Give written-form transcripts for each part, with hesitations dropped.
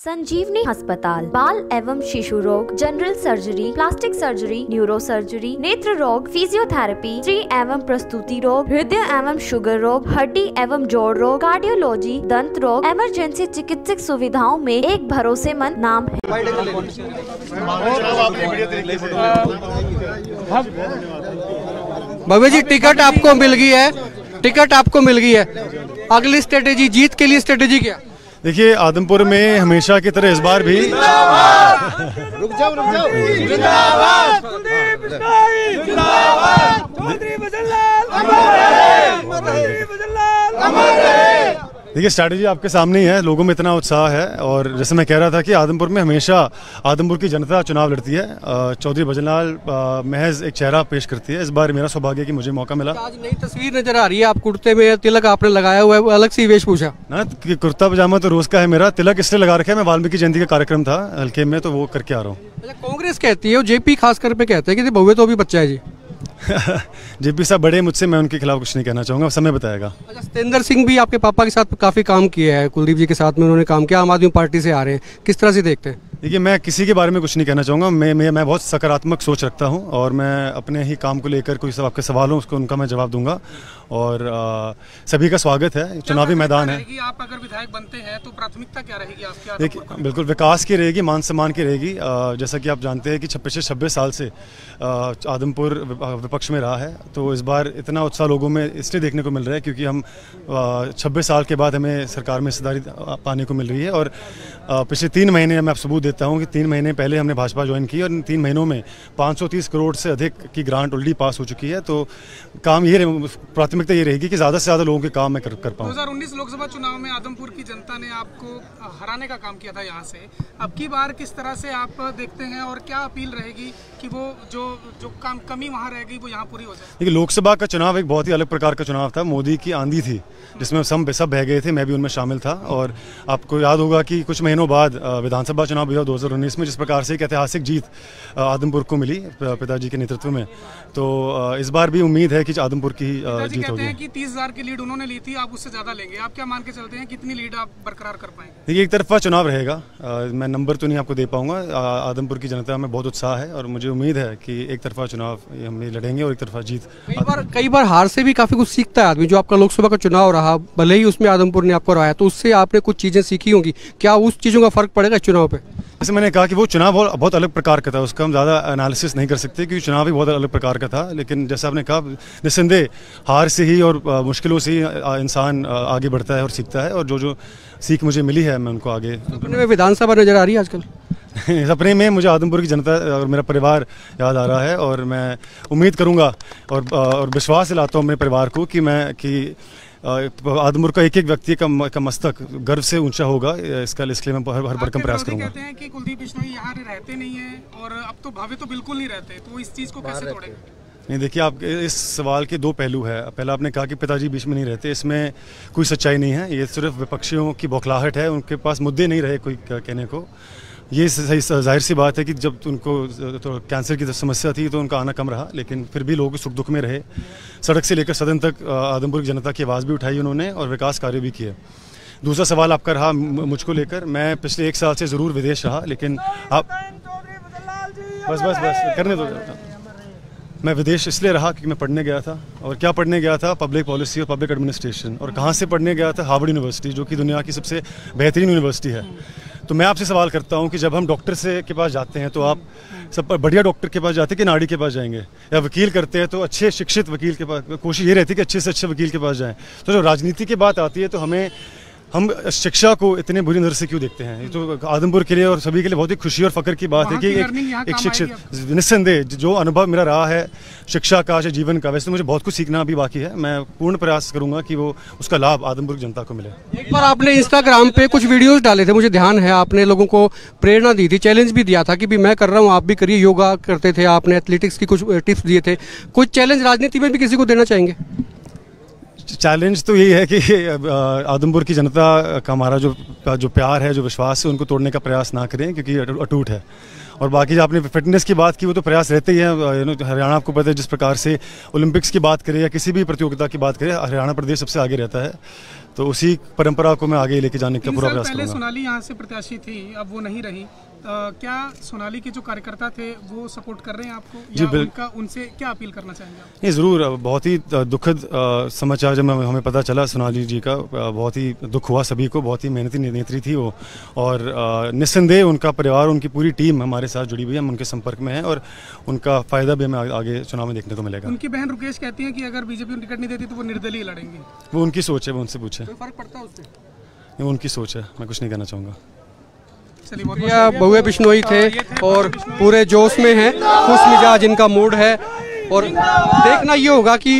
संजीवनी अस्पताल बाल एवं शिशु रोग, general surgery, plastic surgery, neuro surgery, नेत्र रोग, फिजियोथेरेपी, स्त्री एवं प्रसूति रोग, हृदय एवं शुगर रोग, हड्डी एवं जोड़ रोग, कार्डियोलॉजी, दंत रोग, इमरजेंसी चिकित्सक सुविधाओं में एक भरोसेमंद नाम है। भव्य जी, टिकट आपको मिल गई है, टिकट आपको मिल गई है। अगली स्ट्रेटेजी, जीत के लिए स्ट्रेटेजी क्या? देखिए, आदमपुर में हमेशा की तरह इस बार भी रुक जाओ देखिए, स्ट्रैटेजी आपके सामने ही है। लोगों में इतना उत्साह है और जैसे मैं कह रहा था कि आदमपुर में हमेशा आदमपुर की जनता चुनाव लड़ती है। चौधरी भजनलाल महज एक चेहरा पेश करती है। इस बार मेरा सौभाग्य कि मुझे मौका मिला। आज नई तस्वीर नजर आ रही है, आप कुर्ते में तिलक आपने लगाया हुआ है, अलग सी वेशभूषा ना कि कुर्ता पजामा तो रोज का है मेरा, तिलक इसलिए लगा रखा है, मैं वाल्मीकि जयंती का कार्यक्रम था हल्के में तो वो करके आ रहा हूँ। अच्छा, कांग्रेस कहती है, जेपी खासकर पे कहते हैं कि भव्य तो अभी बच्चा है जी। जेपी साहब बड़े मुझसे, मैं उनके खिलाफ कुछ नहीं कहना चाहूँगा, समय बताएगा। अच्छा, सतेंद्र सिंह भी आपके पापा के साथ काफ़ी काम किया है, कुलदीप जी के साथ में उन्होंने काम किया, आम आदमी पार्टी से आ रहे हैं, किस तरह से देखते हैं? देखिए, मैं किसी के बारे में कुछ नहीं कहना चाहूँगा। मैं बहुत सकारात्मक सोच रखता हूँ और मैं अपने ही काम को लेकर कोई सब आपके सवाल हो उसको उनका मैं जवाब दूंगा और सभी का स्वागत है। चुनावी मैदान है। आप अगर विधायक बनते हैं तो प्राथमिकता क्या रहेगी आपकी? देखिए, बिल्कुल विकास की रहेगी, मान सम्मान की रहेगी। जैसा कि आप जानते हैं कि पिछले 26 साल से आदमपुर विपक्ष में रहा है, तो इस बार इतना उत्साह लोगों में इसलिए देखने को मिल रहा है क्योंकि हम 26 साल के बाद हमें सरकार में हिस्सेदारी पाने को मिल रही है। और पिछले 3 महीने मैं आप सबूत देता हूँ कि 3 महीने पहले हमने भाजपा ज्वाइन की और इन 3 महीनों में 530 करोड़ से अधिक की ग्रांट ऑलरेडी पास हो चुकी है। तो काम ये प्राथमिकता ये रहेगी कि ज़्यादा से ज़्यादा लोगों के काम मैं कर पाऊँ। 2019 लोकसभा चुनाव में आदमपुर की जनता ने आपको हराने का काम किया था यहाँ से। अब की बार किस तरह से आप देखते हैं और क्या अपील रहेगी कि वो जो कमी वहाँ रहेगी वो यहाँ पूरी हो जाए? देखिए, लोकसभा का चुनाव एक बहुत ही अलग प्रकार का चुनाव था। मोदी की आंधी थी जिसमें सब बह गए थे, मैं भी उनमें शामिल था। और आपको याद होगा कि कुछ महीनों बाद विधानसभा चुनाव भी हुआ 2019 में, जिस प्रकार से एक ऐतिहासिक जीत आदमपुर को मिली पिताजी के नेतृत्व में। तो इस बार भी उम्मीद है कि आदमपुर की जीत होगी। 30,000 की लीड उन्होंने ली थी, आप उससे ज्यादा लेंगे। आप क्या मान के चलते हैं, कितनी लीड आप बरकरार कर पाएंगे? देखिए, एक तरफा चुनाव रहेगा, मैं नंबर तो नहीं आपको दे पाऊंगा। आदमपुर की जनता में बहुत उत्साह है और मुझे उम्मीद है कि एक तरफा चुनाव हम लड़ेंगे और एक तरफा जीत। कई बार हार से भी काफी कुछ सीखता है आदमी। जो आपका लोकसभा का चुनाव रहा, भले ही उसमें आदमपुर ने आपको हराया, तो उससे आपने कुछ चीजें सीखी होंगी। क्या उस चीजों का फर्क पड़ेगा चुनाव पे? जैसे मैंने कहा कि वो चुनाव बहुत अलग प्रकार का था, उसका हम ज़्यादा एनालिसिस नहीं कर सकते क्योंकि चुनाव भी बहुत अलग प्रकार का था। लेकिन जैसा आपने कहा, निस्संदेह हार से ही और मुश्किलों से ही इंसान आगे बढ़ता है और सीखता है। और जो सीख मुझे मिली है मैं उनको आगे। सपने में विधानसभा नजर आ रही है आजकल? सपने में मुझे आदमपुर की जनता और मेरा परिवार याद आ रहा है और मैं उम्मीद करूँगा और विश्वास दिलाता हूँ अपने परिवार को कि आदमपुर का एक व्यक्ति का मस्तक गर्व से ऊंचा होगा। इसके लिए मैं हर भरकम प्रयास करूंगा। कहते हैं कि कुलदीप बिश्नोई यहाँ रहते नहीं है और अब तो भावे तो बिल्कुल नहीं रहते, तो इस चीज़ को कैसे तोड़ेंगे? नहीं, देखिए, आप इस सवाल के 2 पहलू है। पहला आपने कहा कि पिताजी बीच में नहीं रहते, इसमें कोई सच्चाई नहीं है। ये सिर्फ विपक्षियों की बौखलाहट है, उनके पास मुद्दे नहीं रहे कोई कहने को। ये सही जाहिर सी बात है कि जब उनको तो कैंसर की समस्या थी तो उनका आना कम रहा, लेकिन फिर भी लोग सुख दुख में रहे। सड़क से लेकर सदन तक आदमपुर की जनता की आवाज़ भी उठाई उन्होंने और विकास कार्य भी किए। दूसरा सवाल आपका रहा मुझको लेकर। मैं पिछले 1 साल से ज़रूर विदेश रहा, लेकिन आप बस करने दो। मैं विदेश इसलिए रहा क्योंकि मैं पढ़ने गया था। और क्या पढ़ने गया था? पब्लिक पॉलिसी और पब्लिक एडमिनिस्ट्रेशन। और कहाँ से पढ़ने गया था? हार्वर्ड यूनिवर्सिटी, जो कि दुनिया की सबसे बेहतरीन यूनिवर्सिटी है। तो मैं आपसे सवाल करता हूं कि जब हम डॉक्टर के पास जाते हैं तो आप सब बढ़िया डॉक्टर के पास जाते हैं कि नाड़ी के पास जाएंगे? या वकील करते हैं तो अच्छे शिक्षित वकील के पास, कोशिश ये रहती है कि अच्छे से अच्छे वकील के पास जाएं। तो जब राजनीति की बात आती है तो हम शिक्षा को इतने बुरी नज़र से क्यों देखते हैं? ये तो आदमपुर के लिए और सभी के लिए बहुत ही खुशी और फख्र की बात है कि एक शिक्षित, निस्संदेह जो अनुभव मेरा रहा है शिक्षा का या जीवन का, वैसे मुझे बहुत कुछ सीखना भी बाकी है। मैं पूर्ण प्रयास करूंगा कि वो उसका लाभ आदमपुर की जनता को मिले। एक बार आपने इंस्टाग्राम पे कुछ वीडियोस डाले थे, मुझे ध्यान है, आपने लोगों को प्रेरणा दी थी, चैलेंज भी दिया था कि भी मैं कर रहा हूँ, आप भी करिए। योगा करते थे आपने, एथलेटिक्स की कुछ टिप्स दिए थे। कुछ चैलेंज राजनीति में भी किसी को देना चाहेंगे? चैलेंज तो यही है कि आदमपुर की जनता का हमारा जो प्यार है, जो विश्वास है, उनको तोड़ने का प्रयास ना करें क्योंकि अटूट है। और बाकी जो आपने फिटनेस की बात की वो तो प्रयास रहते ही हैं। हरियाणा आपको पता है जिस प्रकार से ओलंपिक्स की बात करें या किसी भी प्रतियोगिता की बात करें, हरियाणा प्रदेश सबसे आगे रहता है। तो उसी परंपरा को मैं आगे लेके जाने का पूरा प्रयास पहले करूँगा। सोनाली यहाँ से प्रत्याशी थी, अब वो नहीं रही। क्या सोनाली के जो कार्यकर्ता थे वो सपोर्ट कर रहे हैं आपको, जी, या उनका उनसे क्या अपील करना चाहेंगे आप? नहीं, ज़रूर। बहुत ही दुखद समाचार जब हमें पता चला सोनाली जी का, बहुत ही दुख हुआ सभी को। बहुत ही मेहनती नेत्री थी वो, और निस्संदेह उनका परिवार, उनकी पूरी टीम हमारे साथ जुड़ी हुई है, हम उनके संपर्क में हैं और उनका फ़ायदा भी हमें आगे चुनाव में देखने को मिलेगा। उनकी बहन रुकेश कहती हैं कि अगर बीजेपी उनको टिकट नहीं देती तो वो निर्दलीय लड़ेंगी। वो उनकी सोच है, वो उनसे पूछे। फर्क पड़ता है उससे? वो उनकी सोच है, मैं कुछ नहीं कहना चाहूँगा। बहुए बिश्नोई थे और पूरे जोश में हैं, खुश मिजाज इनका मूड है, और देखना ये होगा कि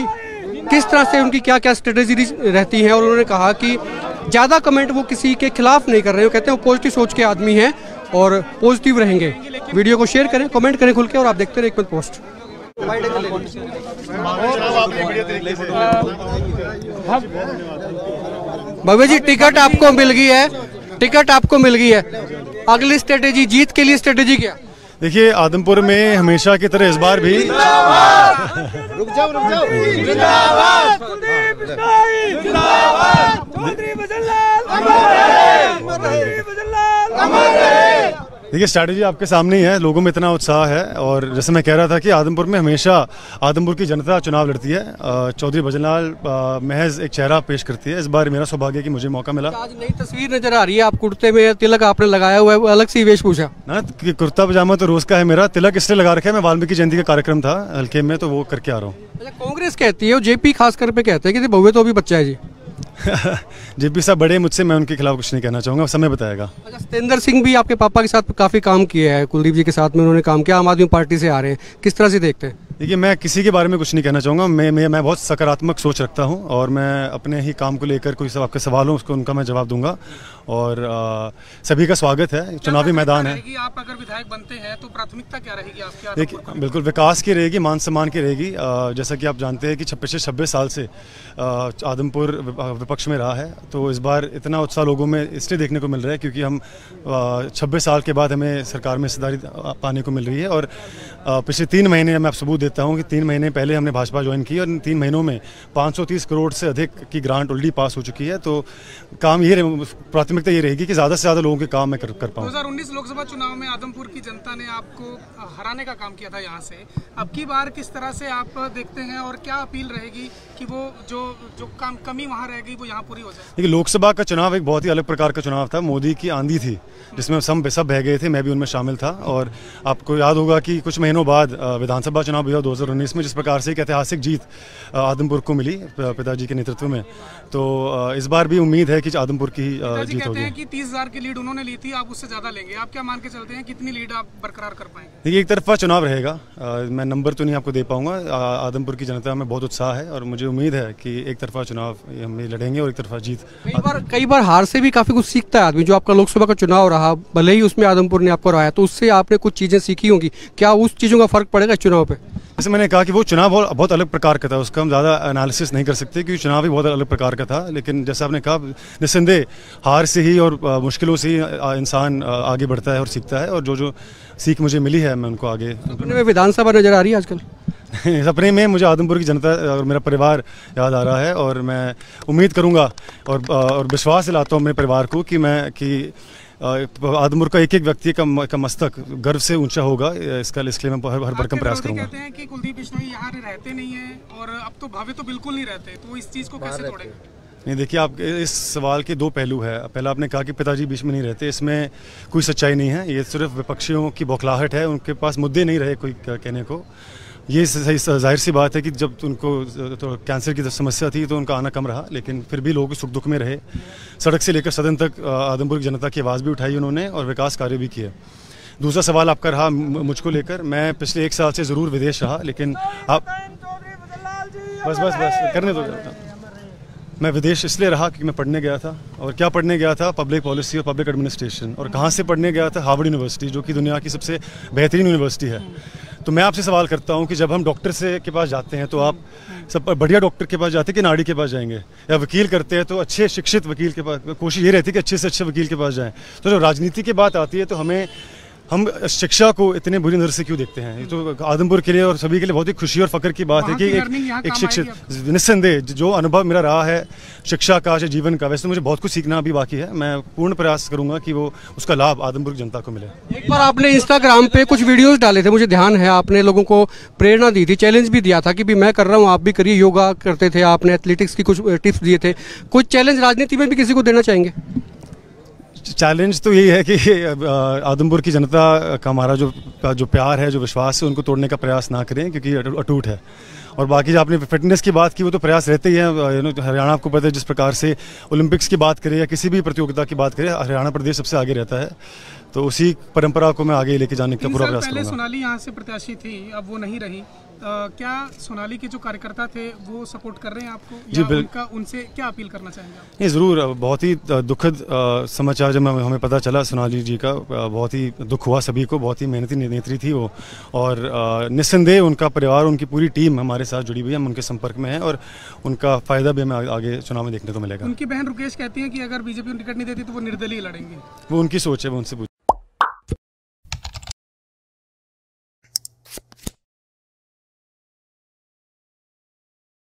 किस तरह से उनकी क्या क्या स्ट्रेटेजी रहती है। और उन्होंने कहा कि ज़्यादा कमेंट वो किसी के खिलाफ नहीं कर रहे, वो कहते हैं वो पॉजिटिव सोच के आदमी हैं और पॉजिटिव रहेंगे। वीडियो को शेयर करें, कमेंट करें खुल के, और आप देखते रहे एक मिनट पोस्ट। भव्य जी, टिकट आपको मिल गई है, टिकट आपको मिल गई है, अगली स्ट्रेटेजी, जीत के लिए स्ट्रेटेजी क्या? देखिए, आदमपुर में हमेशा की तरह इस बार भी देखिए, स्ट्रैटेजी आपके सामने ही है। लोगों में इतना उत्साह है, और जैसे मैं कह रहा था कि आदमपुर में हमेशा आदमपुर की जनता चुनाव लड़ती है। चौधरी भजनलाल महज एक चेहरा पेश करती है। इस बार मेरा सौभाग्य कि मुझे मौका मिला। आज नई तस्वीर नजर आ रही है, आप कुर्ते में तिलक आपने लगाया हुआ है, वो अलग सी वेशभूषा ना, कि कुर्ता पजामा तो रोज का है मेरा, तिलक इसलिए लगा रखा है, मैं वाल्मीकि जयंती का कार्यक्रम था हल्के में, तो वो करके आ रहा हूँ। अच्छा, कांग्रेस कहती है, जेपी खासकर पे कहते हैं कि बहुए तो अभी बच्चा है जी। जेपी साहब बड़े मुझसे, मैं उनके खिलाफ कुछ नहीं कहना चाहूँगा, समय बताएगा। अच्छा, सतेंद्र सिंह भी आपके पापा के साथ काफी काम किया है, कुलदीप जी के साथ में उन्होंने काम किया, आम आदमी पार्टी से आ रहे हैं, किस तरह से देखते हैं? देखिए, मैं किसी के बारे में कुछ नहीं कहना चाहूँगा। मैं बहुत सकारात्मक सोच रखता हूँ, और मैं अपने ही काम को लेकर कोई सब आपके सवाल हो उसको उनका मैं जवाब दूंगा, और सभी का स्वागत है, चुनावी मैदान है। आप अगर विधायक बनते हैं तो प्राथमिकता क्या रहेगी आपकी? देखिए, बिल्कुल विकास की रहेगी, मान सम्मान की रहेगी। जैसा कि आप जानते हैं कि पिछले 26 साल से आदमपुर विपक्ष में रहा है, तो इस बार इतना उत्साह लोगों में इसलिए देखने को मिल रहा है क्योंकि हम 26 साल के बाद हमें सरकार में हिस्सेदारी पाने को मिल रही है। और पिछले 3 महीने मैं आप सबूत देता हूँ कि 3 महीने पहले हमने भाजपा ज्वाइन की, और इन 3 महीनों में 530 करोड़ से अधिक की ग्रांट ऑलरेडी पास हो चुकी है। तो काम ये प्राथमिकता ये रहेगी कि ज़्यादा से ज़्यादा लोगों के काम मैं कर पाऊँ। 2019 लोकसभा चुनाव में आदमपुर की जनता ने आपको हराने का काम किया था यहाँ से, अब की बार किस तरह से आप देखते हैं, और क्या अपील रहेगी कि वो जो कमी वहाँ रहेगी वो यहाँ पूरी हो जाए? देखिए, लोकसभा का चुनाव एक बहुत ही अलग प्रकार का चुनाव था। मोदी की आंधी थी जिसमें सब बह गए थे, मैं भी उनमें शामिल था। और आपको याद होगा कि कुछ महीनों बाद विधानसभा चुनाव भी हुआ 2019 में, जिस प्रकार से एक ऐतिहासिक जीत आदमपुर को मिली पिताजी के नेतृत्व में। तो इस बार भी उम्मीद है कि आदमपुर की जीत होगी। कि 30,000 की लीड उन्होंने ली थी, आप उससे ज़्यादा लेंगे, आप क्या मान के चलते हैं कितनी लीड आप बरकरार कर पाएंगे? देखिए, एक तरफा चुनाव रहेगा, मैं नंबर तो नहीं आपको दे पाऊंगा। आदमपुर की जनता में बहुत उत्साह है, और मुझे उम्मीद है कि एक तरफा चुनाव हम लड़ेंगे और एक तरफा जीत। कई बार हार से भी काफी कुछ सीखता है आदमी। जो आपका लोकसभा का चुनाव रहा, भले ही उसमें आदमपुर ने आपको हराया, तो उससे आपने कुछ चीजें सीखी होंगी, क्या उस चीजों का फर्क पड़ेगा चुनाव पे? जैसे मैंने कहा कि वो चुनाव बहुत अलग प्रकार का था, उसका हम ज़्यादा एनालिसिस नहीं कर सकते क्योंकि चुनाव भी बहुत अलग प्रकार का था। लेकिन जैसा आपने कहा, निस्संदेह हार से ही और मुश्किलों से ही इंसान आगे बढ़ता है और सीखता है, और जो सीख मुझे मिली है मैं उनको आगे। सपने में विधानसभा नजर आ रही है आजकल? सपने में मुझे आदमपुर की जनता और मेरा परिवार याद आ रहा है, और मैं उम्मीद करूँगा और विश्वास दिलाता हूँ मेरे परिवार को कि आदमपुर का एक व्यक्ति का मस्तक गर्व से ऊंचा होगा। इसके लिए मैं हर भरकम प्रयास करूंगा। कहते हैं कि कुलदीप बिश्नोई यहाँ रहते नहीं हैं, और अब तो भावे तो बिल्कुल नहीं रहते, तो इस चीज़ को कैसे तोड़ेंगे? नहीं, देखिए, आप इस सवाल के 2 पहलू है। पहला, आपने कहा कि पिताजी बीच में नहीं रहते, इसमें कोई सच्चाई नहीं है। ये सिर्फ विपक्षियों की बौखलाहट है, उनके पास मुद्दे नहीं रहे कोई कहने को। ये सही जाहिर सी बात है कि जब उनको तो कैंसर की समस्या थी तो उनका आना कम रहा, लेकिन फिर भी लोग सुख दुख में रहे। सड़क से लेकर सदन तक आदमपुर की जनता की आवाज़ भी उठाई उन्होंने, और विकास कार्य भी किए। दूसरा सवाल आपका रहा मुझको लेकर। मैं पिछले 1 साल से ज़रूर विदेश रहा, लेकिन आप बस करने दो। मैं विदेश इसलिए रहा क्योंकि मैं पढ़ने गया था, और क्या पढ़ने गया था? पब्लिक पॉलिसी और पब्लिक एडमिनिस्ट्रेशन। और कहाँ से पढ़ने गया था? हार्वर्ड यूनिवर्सिटी, जो कि दुनिया की सबसे बेहतरीन यूनिवर्सिटी है। तो मैं आपसे सवाल करता हूं कि जब हम डॉक्टर के पास जाते हैं तो आप सब बढ़िया डॉक्टर के पास जाते हैं कि नाड़ी के पास जाएंगे, या वकील करते हैं तो अच्छे शिक्षित वकील के पास, कोशिश ये रहती है कि अच्छे से अच्छे वकील के पास जाएं। तो जब राजनीति की बात आती है तो हमें हम शिक्षा को इतने बुरी नज़र से क्यों देखते हैं? ये तो आदमपुर के लिए और सभी के लिए बहुत ही खुशी और फख्र की बात है कि एक शिक्षित, निस्संदेह जो अनुभव मेरा रहा है शिक्षा का, जीवन का, वैसे तो मुझे बहुत कुछ सीखना अभी बाकी है। मैं पूर्ण प्रयास करूंगा कि वो उसका लाभ आदमपुर की जनता को मिले। एक बार आपने इंस्टाग्राम पे कुछ वीडियोस डाले थे, मुझे ध्यान है, आपने लोगों को प्रेरणा दी थी, चैलेंज भी दिया था कि भी मैं कर रहा हूँ आप भी करिए, योगा करते थे आपने, एथलेटिक्स की कुछ टिप्स दिए थे। कुछ चैलेंज राजनीति में भी किसी को देना चाहेंगे? चैलेंज तो यही है कि आदमपुर की जनता का हमारा जो प्यार है, जो विश्वास है, उनको तोड़ने का प्रयास ना करें, क्योंकि अटूट है। और बाकी जो आपने फिटनेस की बात की, वो तो प्रयास रहते ही हैं। हरियाणा आपको पता है, जिस प्रकार से ओलंपिक्स की बात करें या किसी भी प्रतियोगिता की बात करें, हरियाणा प्रदेश सबसे आगे रहता है। तो उसी परंपरा को मैं आगे लेके जाने का पूरा प्रयास करूंगा। पहले सोनाली यहाँ से प्रत्याशी थी, अब वो नहीं रही। क्या सोनाली के जो कार्यकर्ता थे वो सपोर्ट कर रहे हैं आपको, या उनका उनसे क्या अपील करना चाहेंगे? नहीं, ज़रूर। बहुत ही दुखद समाचार जब हमें पता चला सोनाली जी का, बहुत ही दुख हुआ सभी को। बहुत ही मेहनती नेत्री थी वो, और निस्संदेह उनका परिवार, उनकी पूरी टीम हमारे साथ जुड़ी हुई है, हम उनके संपर्क में हैं और उनका फ़ायदा भी हमें आगे चुनाव में देखने को मिलेगा। उनकी बहन रुकेश कहती हैं कि अगर बीजेपी टिकट नहीं देती तो वो निर्दलीय लड़ेंगे। वो उनकी सोच है, वो उनसे